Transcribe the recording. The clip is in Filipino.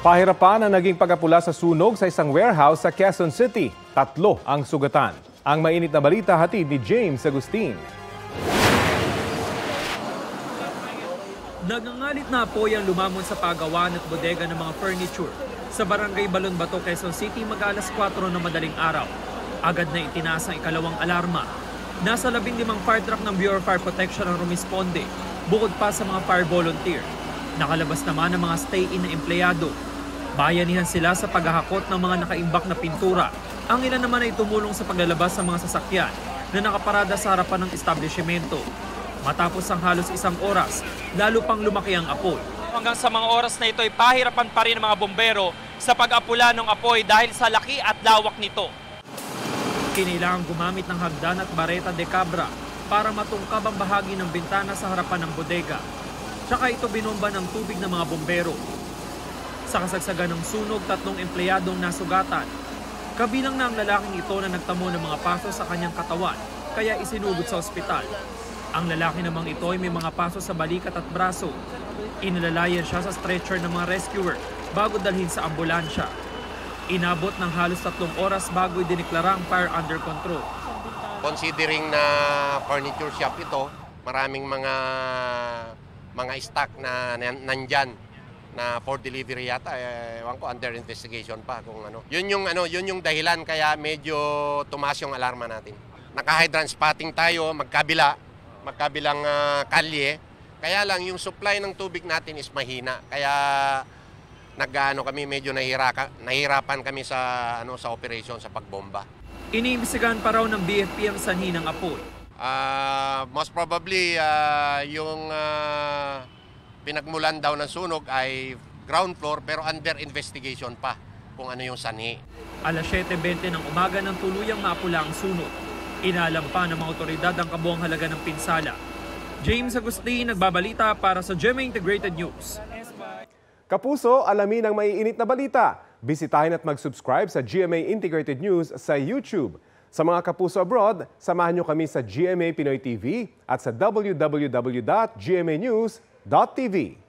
Pahirapan ang naging pag-apula sa sunog sa isang warehouse sa Quezon City. 3 ang sugatan. Ang mainit na balita hatid ni James Agustin. Nagngangalit na apoy ang lumamon sa pagawaan at bodega ng mga furniture sa barangay Balonbato, Quezon City mag-alas 4 ng madaling araw. Agad na itinaas ang ikalawang alarma. Nasa 15 fire truck ng Bureau of Fire Protection ang rumisponde, bukod pa sa mga fire volunteer. Nakalabas naman ang mga stay-in na empleyado. Bayanihan sila sa paghahakot ng mga nakaimbak na pintura. Ang ilan naman ay tumulong sa paglalabas ng mga sasakyan na nakaparada sa harapan ng establishmento. Matapos ang halos 1 oras, lalo pang lumaki ang apoy. Hanggang sa mga oras na ito ay pahirapan pa rin ng mga bombero sa pag-apula ng apoy dahil sa laki at lawak nito. Kinailangan gumamit ng hagdan at bareta de cabra para matungkab ang bahagi ng bintana sa harapan ng bodega. Tsaka ito binomba ng tubig ng mga bombero. Sa kasagsagan ng sunog, 3 empleyadong nasugatan. Kabilang na ang lalaking ito na nagtamo ng mga paso sa kanyang katawan, kaya isinugod sa ospital. Ang lalaki namang ito ay may mga paso sa balikat at braso. Inilalayan siya sa stretcher ng mga rescuer bago dalhin sa ambulansya. Inabot ng halos 3 oras bago idineklara ang fire under control. Considering na furniture shop ito, maraming mga stock na nandyan na for delivery yata, ewan ko, under investigation pa kung ano. Yun yung dahilan kaya medyo tumaas yung alarma natin. Naka-hydrant spotting tayo, magkabilang kalye. Kaya lang yung supply ng tubig natin is mahina. Kaya kami medyo nahirapan kami sa operation, sa pagbomba. Iniimbestigahan pa raw ng BFP ang sanhi ng apoy. Most probably yung pinagmulan daw ng sunog ay ground floor pero under investigation pa kung ano yung sanhi. Alas 7:20 ng umaga nang tuluyang maapula ang sunog. Inaalam pa ng mga otoridad ang kabuang halaga ng pinsala. James Agustin, nagbabalita para sa GMA Integrated News. Kapuso, alamin ang maiinit na balita. Bisitahin at mag-subscribe sa GMA Integrated News sa YouTube. Sa mga kapuso abroad, samahan nyo kami sa GMA Pinoy TV at sa www.gmanews.tv.